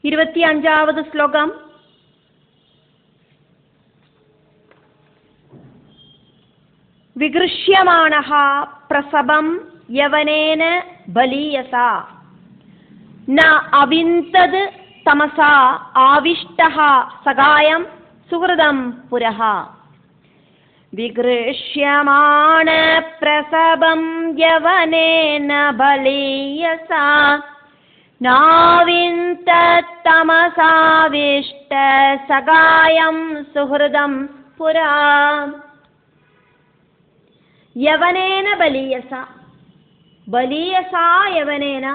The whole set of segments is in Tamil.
25வது ശ്ലോകം. വിഗൃഹ്യമാണഃ പ്രസവം യവനേന ബലീയസാ ന അവിന്തത് തമസാ ആവിഷ്ടഃ സകായം സുഹൃദം പുരഃ. വിഗൃഹ്യമാണ പ്രസവം യവനേന ബലീയസാ നാവിന്തത് തമസാവിഷ്ട സകായം സുഹൃദം പുരാ. യവനേന ബലീയസ, ബലീയസ യവനേന,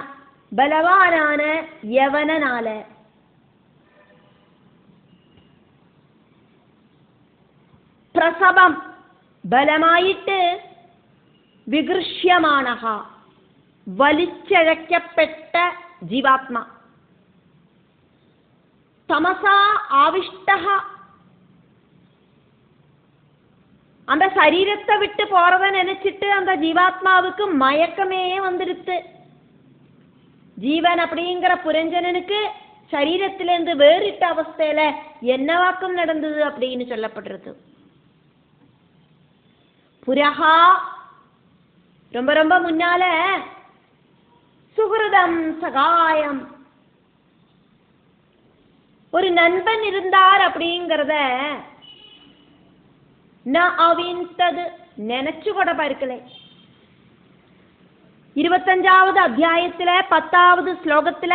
ബലവാനാണ് യവനനാല്. പ്രസവം ബലമായിട്ട്, വിഗൃഹ്യമാണഃ വലിച്ചഴക്കപ്പെട്ട ജീവാത്മ, തമസാ ആവിഷ്ടഃ அந்த சரீரத்தை விட்டு போறத நினைச்சிட்டு அந்த ஜீவாத்மாவுக்கு மயக்கமே வந்துடுத்து. ஜீவன் அப்படிங்கிற புரஞ்சனனுக்கு சரீரத்திலிருந்து வேறிட்ட அவஸ்தையில என்னவாக்கம் நடந்தது அப்படின்னு சொல்லப்படுறது. புரஹா ரொம்ப ரொம்ப முன்னால, சுகிருதம் சகாயம் ஒரு நண்பன் இருந்தார் அப்படிங்கிறத அவிந்தது நினைச்சு கூட பார்க்கல. 25வது அத்தியாயத்துல 10வது ஸ்லோகத்துல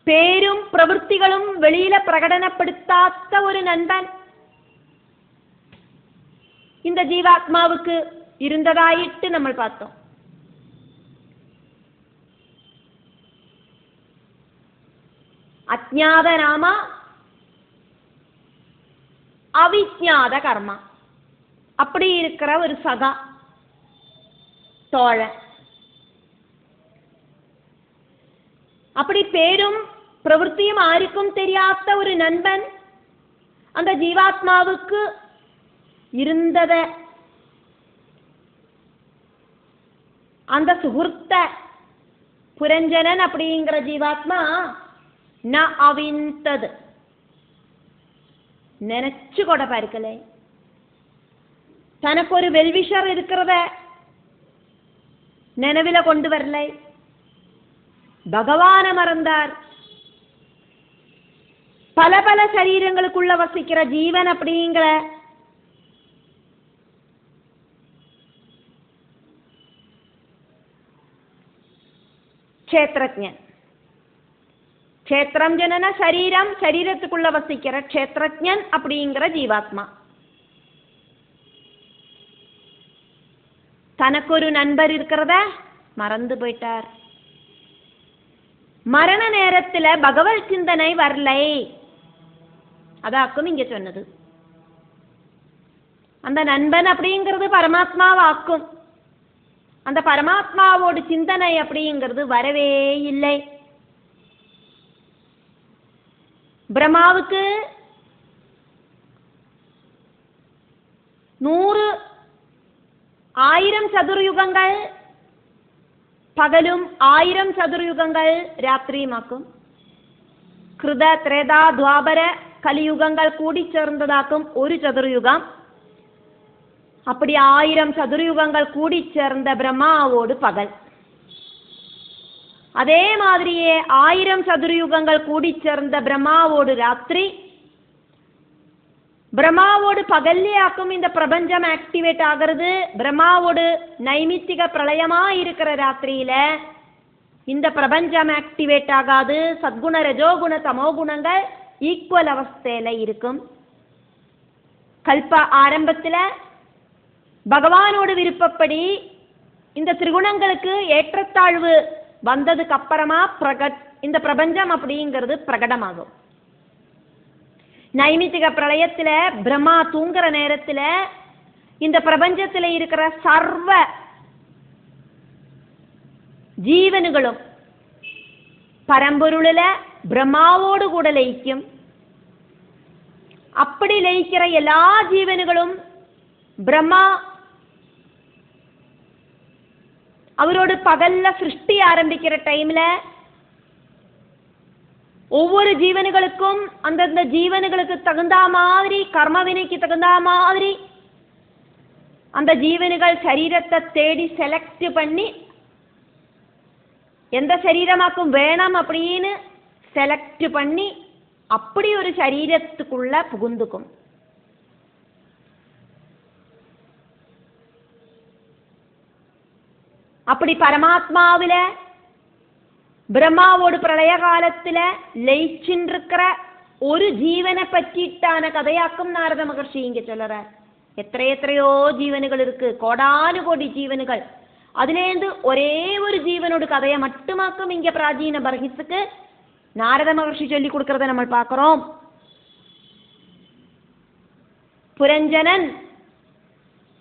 பேரும் பிரவൃத்திகளும் வெளியில பிரகடனப்படுத்தாத ஒரு நண்பன் இந்த ஜீவாத்மாவுக்கு இருந்ததாயிட்டு நம்ம பார்த்தோம். அஜ்ஞாத நாம, அவிஜ்ஞாத கர்மா, அப்படி இருக்கிற ஒரு சகா தோழ. அப்படி பேரும் பிரவൃத்தியும் ஆருக்கும் தெரியாத ஒரு நண்பன் அந்த ஜீவாத்மாவுக்கு இருந்தத அந்த சுகுர்த்த புரஞ்சனன் அப்படிங்கிற ஜீவாத்மா ந அவிந்தது நினைச்சு கூட பார்க்கல. தனக்கு ஒரு வெல்விஷர் இருக்கிறத நினைவில கொண்டு வரல. பகவான மறந்தார். பல பல சரீரங்களுக்குள்ள வசிக்கிற ஜீவன் அப்படிங்கிற க்ஷேத்ரஜன். க்ஷேத்திரம் ஜனன சரீரம், சரீரத்துக்குள்ள வசிக்கிற க்ஷேத்ரஜன் அப்படிங்கிற ஜீவாத்மா தனக்கு ஒரு நண்பர் இருக்கிறத மறந்து போயிட்டார். மரண நேரத்துல பகவத் சிந்தனை வரலை. அதாக்கும் இங்க சொன்னது. அந்த நண்பன் அப்படிங்கிறது பரமாத்மாவாக்கும். அந்த பரமாத்மாவோட சிந்தனை அப்படிங்கிறது வரவே இல்லை. பிரம்மாவுக்கு 100,000 சதுர்யுகங்கள் പകലും 1000 ചതുർയുഗങ്ങൾ രാത്രിയുമാക്കും. കൃത ത്രേതാ ദ്വാപര കലിയുഗങ്ങൾ കൂടിച്ചേർന്നതാക്കും ഒരു ചതുർയുഗം. அப்படி 1000 சதுர்யுகங்கள் கூடி சேர்ந்த பிரம்மாவோடு பகல். அதே மாதிரியே 1000 சதுர்யுகங்கள் கூடி சேர்ந்த பிரம்மாவோடு ராத்திரி. பிரம்மாவோடு பகல்லையாக்கும் இந்த பிரபஞ்சம் ஆக்டிவேட் ஆகிறது. பிரம்மாவோடு நைமித்திக பிரளயமா இருக்கிற ராத்திரியில இந்த பிரபஞ்சம் ஆக்டிவேட் ஆகாது. சத்குண ரஜோகுண தமோ குணங்கள் ஈக்குவல் அவஸ்தையில இருக்கும். கல்ப ஆரம்பத்துல பகவானோட விருப்பப்படி இந்த திரிகுணங்களுக்கு ஏற்றத்தாழ்வு வந்ததுக்கு அப்புறமா இந்த பிரபஞ்சம் அப்படிங்கிறது பிரகடமாகும். நைமித்திக பிரளயத்துல பிரம்மா தூங்குற நேரத்துல இந்த பிரபஞ்சத்துல இருக்கிற சர்வ ஜீவனுகளும் பரம்பொருளில பிரம்மாவோடு கூட லயிக்கும். அப்படி லயிக்கிற எல்லா ஜீவனுகளும் பிரம்மா அவரோட பகல்ல சிருஷ்டி ஆரம்பிக்கிற டைம்ல ஒவ்வொரு ஜீவனுகளுக்கும் அந்தந்த ஜீவனுகளுக்கு தகுந்த மாதிரி, கர்மவினைக்கு தகுந்த மாதிரி அந்த ஜீவனுகள் சரீரத்தை தேடி செலக்ட் பண்ணி எந்த சரீரமாக்கும் வேணும் அப்படின்னு செலக்ட் பண்ணி அப்படி ஒரு சரீரத்துக்குள்ள புகுந்துக்கும். அப்படி பரமாத்மாவில பிரம்மாவோடு பிரளய காலத்துல லயிச்சின்றிருக்கிற ஒரு ஜீவனை பற்றிட்டான கதையாக்கும் நாரத மகர்ஷி இங்க சொல்றார். எத்தனையோ ஜீவனுகள் இருக்கு, கோடானுகோடி ஜீவனுகள். அதுலேருந்து ஒரே ஒரு ஜீவனோட கதையை மட்டுமாக்கும் இங்க பிராச்சீன பர்ஹிஸுக்கு நாரத மகர்ஷி சொல்லி கொடுக்கறத நம்ம பார்க்கிறோம். புரஞ்சனன்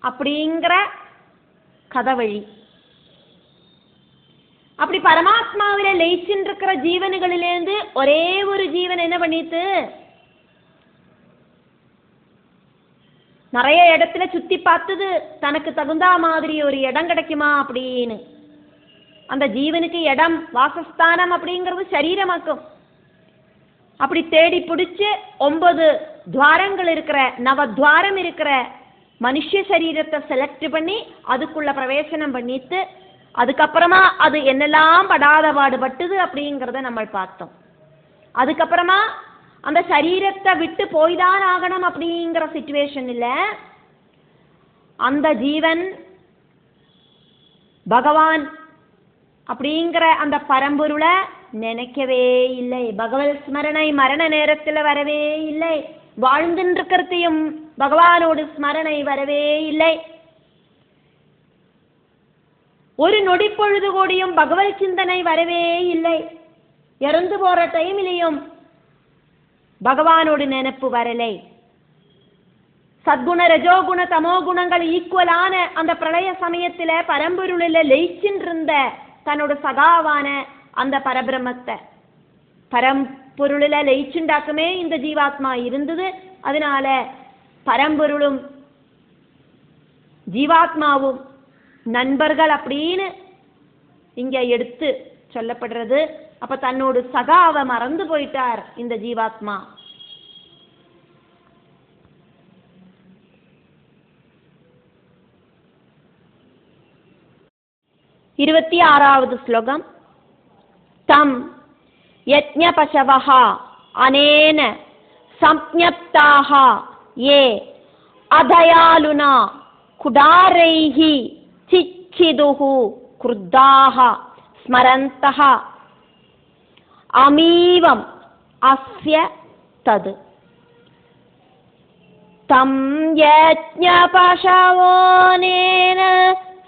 அப்படிங்கிற கதை வழி. அப்படி பரமாத்மாவில லயிச்சின்றிருக்கிற ஜீவனுகளிலேருந்து ஒரே ஒரு ஜீவன் என்ன பண்ணிட்டு நிறைய இடத்துல சுத்தி பார்த்தது, தனக்கு தகுந்த மாதிரி ஒரு இடம் கிடைக்குமா அப்படின்னு. அந்த ஜீவனுக்கு இடம், வாசஸ்தானம் அப்படிங்கிறது சரீரமாக்கும். அப்படி தேடி பிடிச்சு 9 துவாரங்கள் இருக்கிற, 9 துவாரம் இருக்கிற மனுஷ சரீரத்தை செலக்ட் பண்ணி அதுக்குள்ள பிரவேசனம் பண்ணிட்டு அதுக்கப்புறமா அது என்னெல்லாம் படாத பாடுபட்டுது அப்படிங்கிறத நம்ம பார்த்தோம். அதுக்கப்புறமா அந்த சரீரத்தை விட்டு போய்தான் ஆகணும் அப்படிங்கிற சிச்சுவேஷன் இல்ல, அந்த ஜீவன் பகவான் அப்படிங்கிற அந்த பரம்பொருளை நினைக்கவே இல்லை. பகவத் ஸ்மரணை மரண நேரத்தில் வரவே இல்லை. வாழ்ந்துருக்கிறதையும் பகவானோடு ஸ்மரணை வரவே இல்லை. ஒரு நொடி பொழுது கூடியும் பகவத் சிந்தனை வரவே இல்லை. இறந்து போற டைமிலையும் பகவானோடு நினைப்பு வரலை. சத்குண ரஜோகுண தமோ குணங்கள் ஈக்குவலான அந்த பிரளய சமயத்துல பரம்பொருளில் லயிச்சின்றிருந்த தன்னோட சகாவான அந்த பரபிரம்மத்தை, பரம்பொருளில் லயிச்சுண்டாக்குமே இந்த ஜீவாத்மா இருந்தது. அதனால பரம்பொருளும் ஜீவாத்மாவும் நண்பர்கள் அப்படின்னு இங்க எடுத்து சொல்லப்படுறது. அப்ப தன்னோடு சகாவை மறந்து போயிட்டார் இந்த ஜீவாத்மா. இருபத்தி 6வது ஸ்லோகம். தம் யஜ்ஞபசவஹ அனேன சம்ஞப்தாஹ ஏ அதயாலுனா குடாரைஹி சிச்சிதுஹு க்ருத்தாஹ ஸ்மரந்தஹ அமீவம் அஸ்ய தது. தம் யஜ்ஞபசவோனேன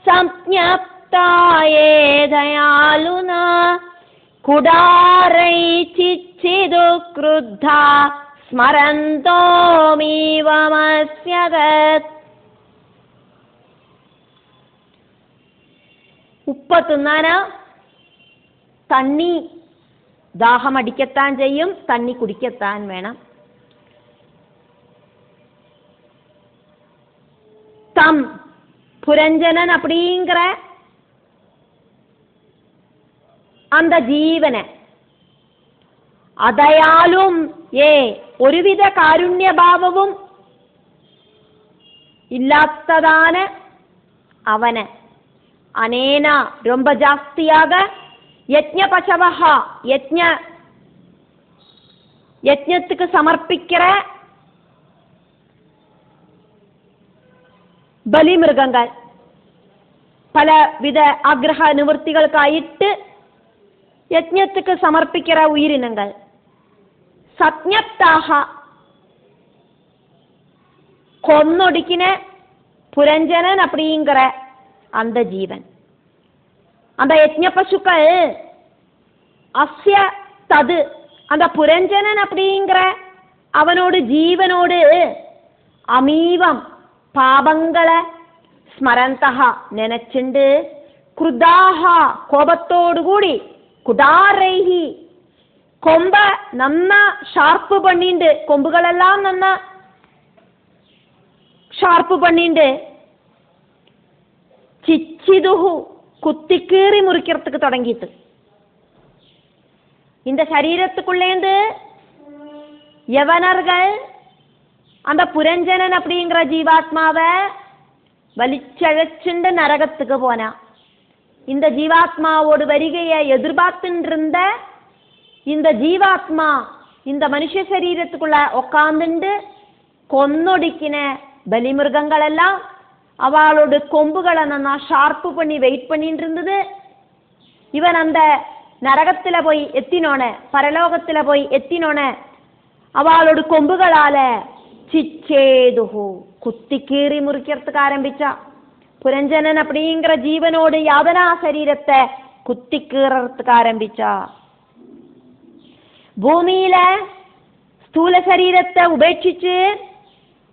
சம்ஞப்தாயே தயாலுனா குடாரை சிச்சிது க்ருத்தா ஸ்மரந்தோமீவமஸ்ய தத். ഉപ്പ് തിന്നാൻ തണ്ണി ദാഹം അടിക്കത്താൻ ചെയ്യും, തണ്ണി കുടിക്കത്താൻ വേണം. தம் புரஞ்சனன் அப்படிங்கிற அந்த ஜீவனை அதயாலும் ഒരുവിധ കാരുണ്യഭാവവും இல்லாததான அவனை அனேன ரொம்ப ஜாஸ்தியாக யஜ்ஞபசவஹா யஜ்ஞத்துக்கு சமர்ப்பிக்கிற பலிமிருகங்கள் பலவித ஆக்ரஹ நிவர்த்திகளுக்காயிட்டு யஜ்ஞத்துக்கு சமர்ப்பிக்கிற உயிரினங்கள் சத்ஞப்தாக கொன்னொடுக்கின புரஞ்சனன் அப்படிங்கிற அந்த ஜீவன். அந்த யஜ்ஞ பசுக்கள் அஸ்ய தது அந்த புரஞ்சனன் அப்படிங்கிற அவனோடு ஜீவனோடு அமீவம் பாபங்களை ஸ்மரந்தஹா நினைச்சுண்டு குருதாஹா கோபத்தோடு கூடி குடாரைஹி கொம்ப நன்னா ஷார்ப்பு பண்ணிண்டு கொம்புகளெல்லாம் நன்னா ஷார்ப்பு பண்ணிண்டு சிச்சிதுஹு குத்திக்கீறி முறிக்கிறதுக்கு தொடங்கிட்டு. இந்த சரீரத்துக்குள்ளேந்து யவனர்கள் அந்த புரஞ்சனன் அப்படிங்கிற ஜீவாத்மாவை വലിച്ചഴച്ചുണ്ട് நரகத்துக்கு போனா. இந்த ஜீவாத்மாவோடு வருகையை எதிர்பார்த்துட்டு இருந்த இந்த ஜீவாத்மா இந்த மனுஷ சரீரத்துக்குள்ள உக்காந்துண்டு கொன்னொடிக்கின பலிமிருகங்களெல்லாம் அவளோட கொம்புகளை நன்னா ஷார்ப்பு பண்ணி வெயிட் பண்ணிட்டு இருந்தது. இவன் அந்த நரகத்துல போய் எத்தினோன, பரலோகத்துல போய் எத்தினோன அவளோட கொம்புகளால சிச்சேதுஹு குத்தி கீறி முறிக்கிறதுக்கு ஆரம்பிச்சா. புரஞ்சனன் அப்படிங்கிற ஜீவனோடு யாதனா சரீரத்தை குத்தி கீறறதுக்கு ஆரம்பிச்சா. பூமியில ஸ்தூல சரீரத்தை உபேட்சிச்சு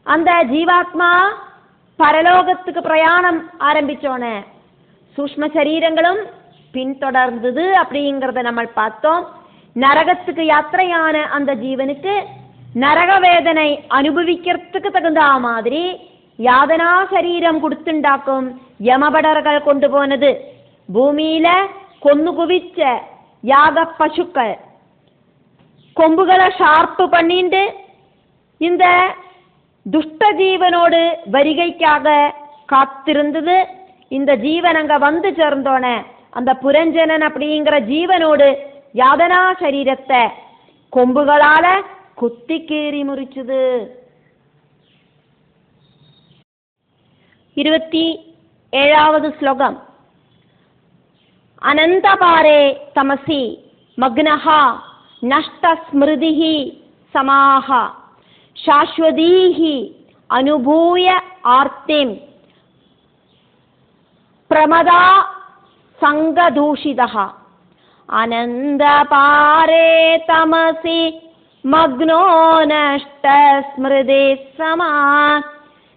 அந்த ஜீவாத்மா பரலோகத்துக்கு பிரயாணம் ஆரம்பிச்சோன சூஷ்ம சரீரங்களும் பின்தொடர்ந்தது அப்படிங்கிறத நம்ம பார்த்தோம். நரகத்துக்கு யாத்திரையான அந்த ஜீவனுக்கு நரக வேதனை அனுபவிக்கிறதுக்கு தகுந்த மாதிரி யாதனா சரீரம் கொடுத்துண்டாக்கும் யமபடர்கள் கொண்டு போனது. பூமியில கொന്നു குவிச்ச யாக பசுக்கள் கொம்புகளை ஷார்ப்பு பண்ணிண்டு இந்த துஷ்ட ஜீவனோடு வருகைக்காக காத்திருந்தது. இந்த ஜீவன் அங்க வந்து சேர்ந்தோன அந்த புரஞ்சனன் அப்படிங்கிற ஜீவனோடு யாதனா சரீரத்தை கொம்புகளால குத்தி கீறி முறிச்சுது. 27வது ஸ்லோகம். அனந்தபாரே தமசி மக்னஹா நஷ்ட ஸ்மிருதிஹி சமாஹா சாஸ்வதீஹி அனுபூய ஆர்த்திம் பிரமதா சங்கதூஷிதஹ. அனந்தபாரே தமசி மக்னோ நஷ்ட ஸ்மிருதி சமா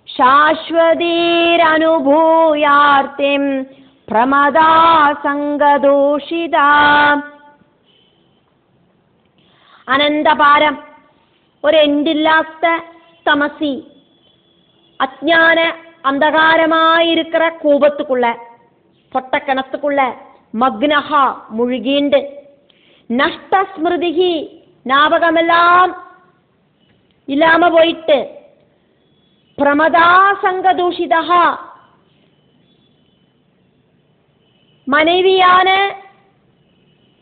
சாஸ்வதீர் அனுபூயார்த்திம் பிரமதா சங்கதூஷிதா. അനന്തപാരം ഒരു എൻഡില്ലാത്ത തമസി അജ്ഞാന അന്ധകാരമായിരിக்கிற കൂപത്തുക്കുള്ള പൊട്ടക്കിണത്തുക്കുള്ള മഗ്നഹ മുഴുകിണ്ട്. നഷ്ടസ്മൃതി ஞாபகமெல்லாம் இல்லாம போயிட்டு பிரமதாசங்கதூஷிதா மனைவியான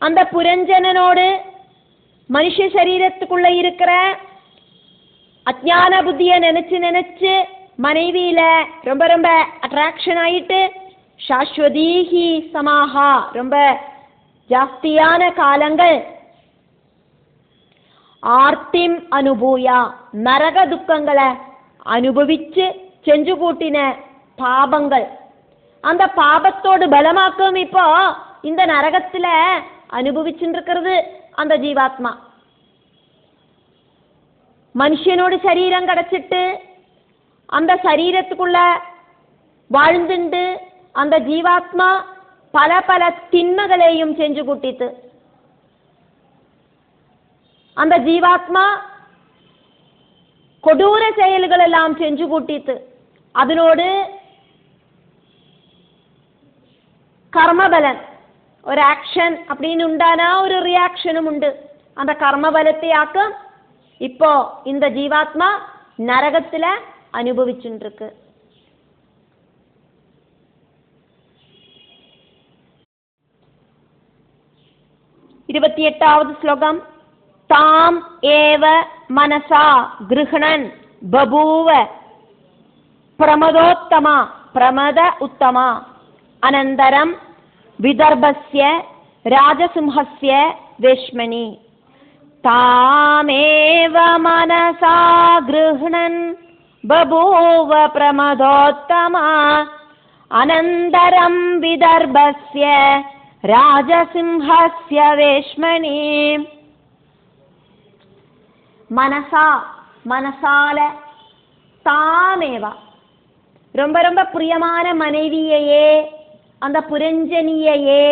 அந்த புரஞ்சனனோடு மனுஷ சரீரத்துக்குள்ள இருக்கிற அஜ்ஞான புத்தியை நினைச்சு நினைச்சு மனைவியில ரொம்ப ரொம்ப அட்ராக்ஷன் ஆயிட்டு சாஸ்வதீஹி சமாஹா ரொம்ப ஜாஸ்தியான காலங்கள் ஆர்த்திம் அனுபூயா நரக துக்கங்களை அனுபவிச்சு செஞ்சு கூட்டின பாபங்கள் அந்த பாபத்தோடு பலமாக்கும் இப்போ இந்த நரகத்துல அனுபவிச்சுட்டு இருக்கிறது அந்த ஜீவாத்மா. மனுஷனோடு சரீரம் கிடைச்சிட்டு அந்த சரீரத்துக்குள்ள வாழ்ந்துண்டு அந்த ஜீவாத்மா பல பல தின்மைகளையும் செஞ்சு கூட்டித்து அந்த ஜீவாத்மா கொடூர செயல்கள் எல்லாம் செஞ்சு கூட்டித்து அதனோடு கர்மபலன் ஒரு ஆக்ஷன் அப்படின்னு உண்டானா ஒரு ரியாக்ஷனும் உண்டு. அந்த கர்மபலத்தையாக்கும் இப்போ இந்த ஜீவாத்மா நரகத்துல அனுபவிச்சுட்டு இருக்கு. இருபத்தி 28வது ஸ்லோகம். தாம் ஏவ மனசா கிருஹணன் பபூவ பிரமதோத்தமா பிரமத உத்தமா அனந்தரம் விதர்பஸ்ய ராஜசிம்ஹஸ்ய வேஷ்மணி. தாமேவ மனசா கிருஹணன் பபூவ பிரமதோத்தமா அனந்தரம் விதர்பஸ்ய ராஜசிம்ஹஸ்ய வேஷ்மணி. மனசா மனசால தாமேவா ரொம்ப ரொம்ப பிரியமான மனைவியையே அந்த புரஞ்சனியையே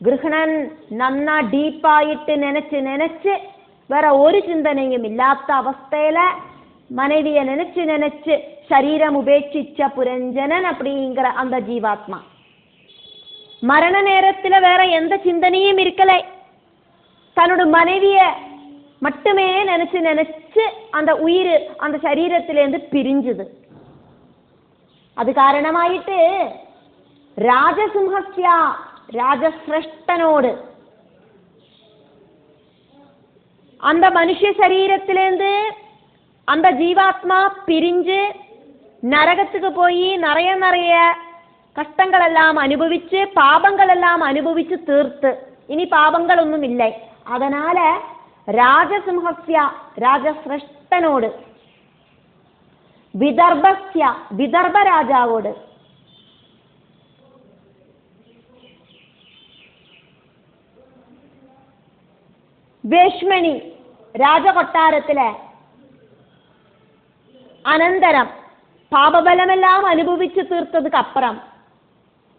கிருஹணன் நன்னா டீப்பாயிட்டு நினைச்சு நினைச்சு வேற ஒரு சிந்தனையும் இல்லாத அவஸ்தையில மனைவியை நினைச்சு நினைச்சு சரீரம் உபேட்சிச்ச புரஞ்சனன் அப்படிங்கிற அந்த ஜீவாத்மா மரண நேரத்துல வேற எந்த சிந்தனையும் இருக்கலை. தன்னோட மனைவிய மட்டுமே நினைச்சு நினைச்சு அந்த உயிர் அந்த சரீரத்திலேருந்து பிரிஞ்சுது. அது காரணமாயிட்டு ராஜசிம்ஹஸ்யா ராஜசிரஷ்டனோடு அந்த மனுஷ சரீரத்திலேருந்து அந்த ஜீவாத்மா பிரிஞ்சு நரகத்துக்கு போய் நிறைய நிறைய கஷ்டங்கள் எல்லாம் அனுபவிச்சு பாபங்கள் எல்லாம் அனுபவிச்சு தீர்த்து இனி பாபங்கள் ஒன்றும் இல்லை. அதனால ராஜசிம்ஹஸ்யா ராஜசிரஷ்டனோடு விதர்பஸ்யா விதர்ப ராஜாவோடு வேஷ்மணி രാജകൊട്ടാരത്തില അനന്തരം പാപബലമെല്ലാം അനുഭവിച്ചു തീർത്തതുക്ക് അപ്പുറം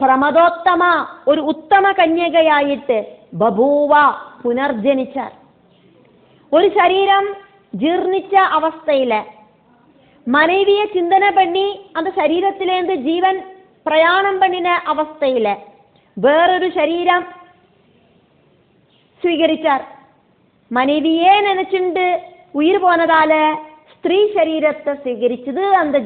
പ്രമദോത്തമ ഒരു ഉത്തമ കന്യകയായിട്ട് ബഭൂവ പുനർജനിച്ചാർ. ഒരു ശരീരം ജീർണിച്ച അവസ്ഥയില് മனைவிയെ ചിന്തന പണി അത് ശരീരത്തിലേന്ത് ജീവൻ പ്രയാണം പണിന അവസ്ഥയില് വേറൊരു ശരീരം സ്വീകരിച്ചാർ. மனைவியே நினைச்சுண்டு உயிர் போனதால ஸ்திரீ சரீரத்தை സ്വീകരിച്ചது அந்த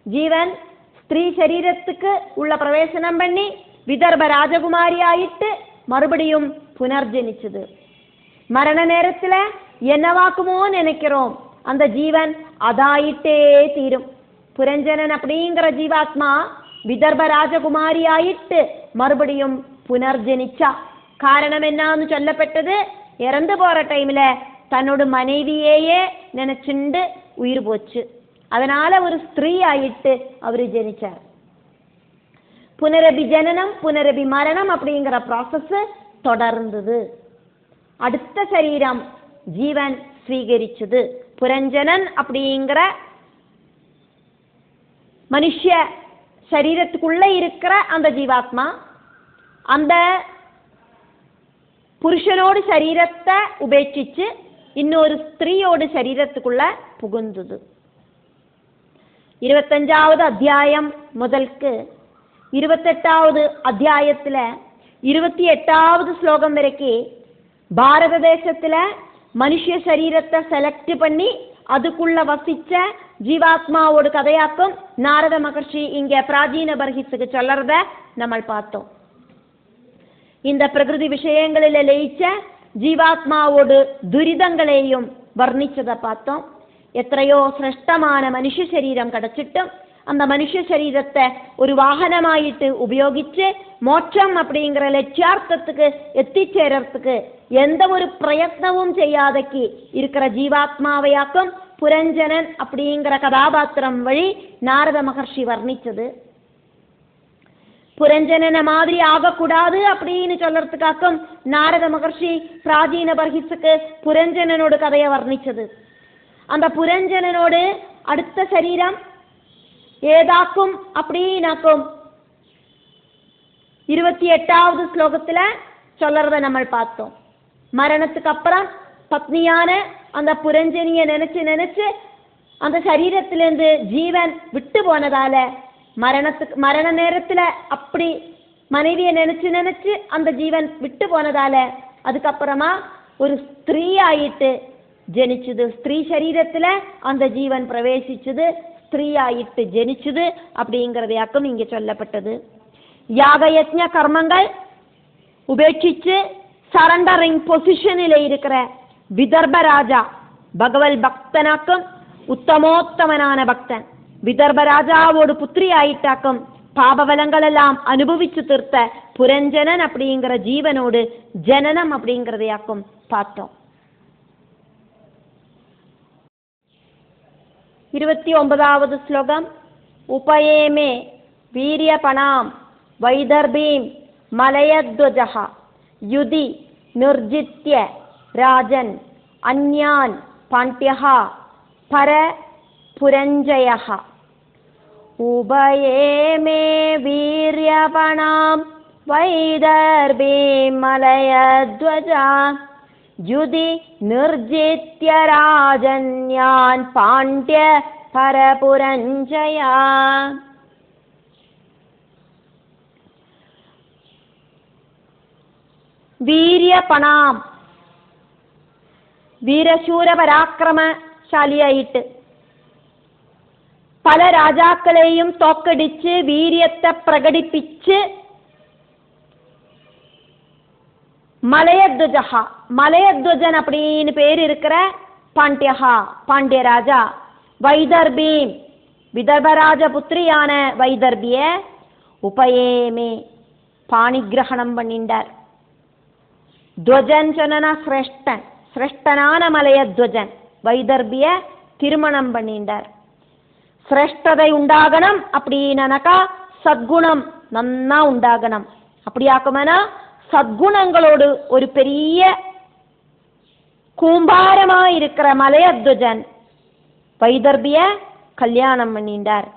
ജീവൻ സ്ത്രീ ശരീരத்துக்கு உள்ள பிரவேசனம் பண்ணி விதர்ப ராஜகுமாரியாயிட்டு மறுபடியும் புனர்ஜனிச்சது. மரண நேரத்துல என்னவாக்குமோ நினைக்கிறோம் அந்த ஜீவன் அதாயிட்டே தீரும். புரஞ்சனன் அப்படிங்கிற ஜீவாத்மா விதர்ப ராஜகுமாரியாயிட்டு மறுபடியும் புனர்ஜனிச்சா. காரணம் என்னன்னு சொல்லப்பட்டது, இறந்து போற டைம்ல தன்னோட மனைவியையே நினைச்சுண்டு உயிர் போச்சு. அதனால ஒரு ஸ்திரீ ஆயிட்டு அவரு ஜனிச்சார். புனரபி ஜனனம் புனரபி மரணம் அப்படிங்கிற ப்ராசஸ் தொடர்ந்தது. அடுத்த சரீரம் ஜீவன் ஸ்வீகரிச்சது. புரஞ்சனன் அப்படிங்கிற மனுஷ சரீரத்துக்குள்ள இருக்கிற அந்த ஜீவாத்மா அந்த புருஷனோடு சரீரத்தை உபேட்சிச்சு இன்னொரு ஸ்திரீயோடு சரீரத்துக்குள்ள புகுந்தது. 25வது அத்தியாயம் முதல்க்கு 28வது அத்தியாயத்துல 28வது ஸ்லோகம் வரைக்கும் பாரத தேசத்துல மனுஷ சரீரத்தை செலக்ட் பண்ணி அதுக்குள்ள வசிச்ச ஜீவாத்மாவோட கதையாக்கும் நாரத மகர்ஷி இங்க பிராச்சீன பர்ஹிஸுக்கு சொல்லறத நம்ம பார்த்தோம். இந்த பிரகிருதி விஷயங்களில் லயிச்ச ஜீவாத்மாவோடு துரிதங்களையும் வர்ணிச்சதை பார்த்தோம். எத்தனையோ சிரஷ்டமான மனுஷ சரீரம் கிடைச்சிட்டும் அந்த மனுஷ சரீரத்தை ஒரு வாகனமாயிட்டு உபயோகிச்சு மோட்சம் அப்படிங்கிற லட்சியார்த்தத்துக்கு எத்திச்சேரத்துக்கு எந்த ஒரு பிரயத்னமும் செய்யாதக்கு இருக்கிற ஜீவாத்மாவையாக்கும் புரஞ்சனன் அப்படிங்கிற கதாபாத்திரம் வழி நாரத மகர்ஷி வர்ணிச்சது. புரஞ்சனன மாதிரி ஆகக்கூடாது அப்படின்னு சொல்றதுக்காக்கும் நாரத மகர்ஷி பிராச்சீன பர்ஹிஸுக்கு புரஞ்சனனோட கதையை வர்ணிச்சது. அந்த புரஞ்சனனோடு அடுத்த சரீரம் ஏதாக்கும் அப்படின்னாக்கும் 28வது ஸ்லோகத்துல சொல்லறத நம்ம பார்த்தோம். மரணத்துக்கு அப்புறம் பத்னியான அந்த புரஞ்சனிய நினைச்சு நினைச்சு அந்த சரீரத்திலிருந்து ஜீவன் விட்டு போனதால மரண நேரத்துல அப்படி மனைவியை நினைச்சு நினைச்சு அந்த ஜீவன் விட்டு போனதால அதுக்கப்புறமா ஒரு ஸ்திரீ ஆயிட்டு ஜனிச்சுது. ஸ்திரீ சரீரத்துல அந்த ஜீவன் பிரவேசிச்சது, ஸ்திரீ ஆயிட்டு ஜனிச்சுது அப்படிங்கிறதையாக்கும் இங்க சொல்லப்பட்டது. யாக யஜ்ஞ கர்மங்கள் உபேட்சிச்சு சரண்டரிங் பொசிஷனில் இருக்கிற விதர்ப ராஜா பகவல் பக்தனாக்கும் உத்தமோத்தமனான பக்தன் விதர்ப ராஜாவோடு புத்திரி ஆயிட்டாக்கும் பாபவலங்கள் எல்லாம் அனுபவிச்சு தீர்த்த புரஞ்சனன் அப்படிங்கிற ஜீவனோடு ஜனனம் அப்படிங்கிறதையாக்கும் பார்த்தோம். 29வது ஸ்லோகம் உபயேமே வீரியபணாம் வைதர்பீம் மலயத்வஜஹ யுதி நிர்ஜித்ய ராஜன் அன்யான் பாண்டியஹ பர புரஞ்சயஹ. உபயேமே வீரியபணாம் வைதர்பீம் மலயத்வஜா யுதி நிர்ஜித்ய ராஜன்யான் பாண்டிய பரபுரஞ்சயா. വീര്യപണാം, വീരശൂര പരാക്രമശാലിയായിട്ട് പല രാജാക്കളെയും തോക്കടിച്ച് വീര്യത്തെ പ്രകടിപ്പിച്ച് மலையத்வஜ, மலையத்வஜன் அப்படின்னு பேர் இருக்கிற பாண்டியஹா, பாண்டிய ராஜா, வைதர்பி, விதர்பராஜ புத்திரியான வைதர்பிய உபயேமே பாணிகிரகணம் பண்ணிண்டார். துவஜன் சொன்னா சிரேஷ்டன், சிரேஷ்டனான மலையத்வஜன் வைதர்பிய திருமணம் பண்ணிண்டார். சிரேஷ்டதை உண்டாகணும் அப்படின்னாக்கா சத்குணம் நன்னா உண்டாகணும். அப்படியாக்குமனா சத்குணங்களோடு ஒரு பெரிய கூம்பாரமாயிருக்கிற மலையத்வஜன் வைதர்பிய கல்யாணம் பண்ணிண்டார்.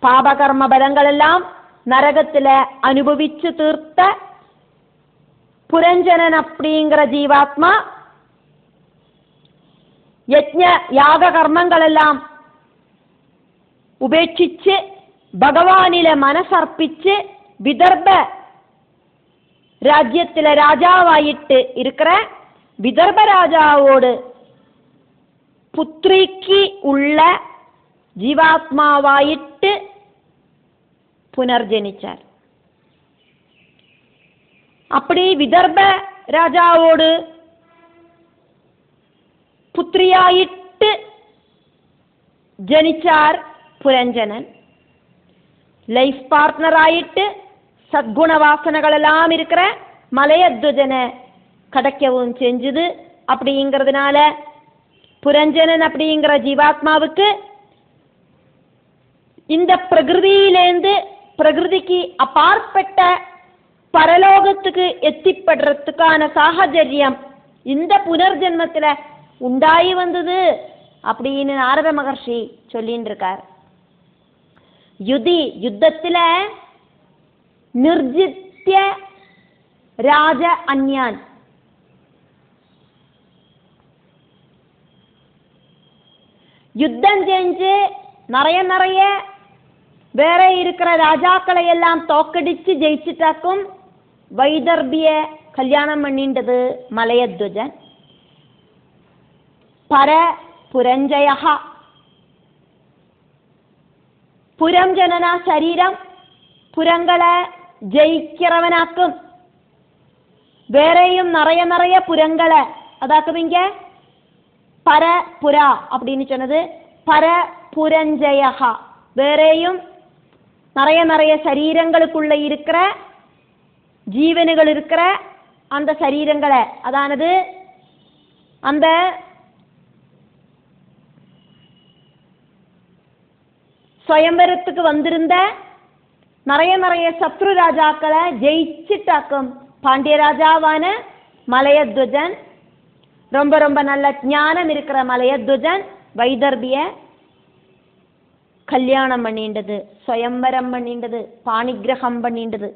பாபகர்ம பலங்கள் எல்லாம் நரகத்துல அனுபவிச்சு தீர்த்த புரஞ்சனன் அப்படிங்கிற ஜீவாத்மா யஜ்ஞ யாக கர்மங்கள் எல்லாம் ഉപേക്ഷിച്ച് ഭഗവാനിലെ മനസ്സർപ്പിച്ച് വിദർഭ രാജ്യത്തിലെ രാജാവായിട്ട് ഇരിக்கிற വിദർഭ രാജാവോട് പുത്രിക്ക് ഉള്ള ജീവാത്മാവായിട്ട് പുനർജനിച്ചാർ. அப்படி விதர்ப ராஜாவோடு புத்திரியாயிட்டு ஜனிச்சார் புரஞ்சனன். லைஃப் பார்ட்னராயிட்டு சத்குணவாசனைகளெல்லாம் இருக்கிற மலையத்வஜனை கிடைக்கவும் செஞ்சது. அப்படிங்கிறதுனால புரஞ்சனன் அப்படிங்கிற ஜீவாத்மாவுக்கு இந்த பிரகிருதியிலேருந்து பிரகிருதிக்கு அப்பாற்பட்ட பரலோகத்துக்கு எத்திப்படுறதுக்கான சாகச்சரியம் இந்த புனர்ஜென்மத்துல உண்டாயி வந்தது அப்படின்னு நாரத மகர்ஷி சொல்லின்னு இருக்கார். யுதி, யுத்தத்துல நிர்ஜித்ய ராஜ அந்யான், யுத்தம் செஞ்சு நிறைய வேற இருக்கிற ராஜாக்களை எல்லாம் தோக்கடிச்சு ஜெயிச்சுட்டாக்கும் வைதர்பிய கல்யாணம் பண்ணிண்டது மலையத்வஜன். பர புரஞ்சயா, புரஞ்சனന ശരീരം പുരങ്ങളെ ஜெயிக்கிறவனாக்கும். வேறையும் நிறைய புரங்களை அதாக்குவீங்க பரபுரா அப்படின்னு சொன்னது. பரபுரஞ்சயா, வேறையும் நிறைய சரீரங்களுக்குள்ள இருக்கிற ஜீவனுகள் இருக்கிற அந்த சரீரங்களை, அதானது அந்த சுயம்பரத்துக்கு வந்திருந்த நிறைய சத்ரு ராஜாக்களை ஜெயிச்சுட்டாக்கும் பாண்டிய ராஜாவான மலையத்வஜன். ரொம்ப நல்ல ஞானம் இருக்கிற மலையத்வஜன் வைதர்பிய கல்யாணம் பண்ணிண்டது, சுயம்பரம் பண்ணிண்டது, பாணிகிரகம் பண்ணிண்டது.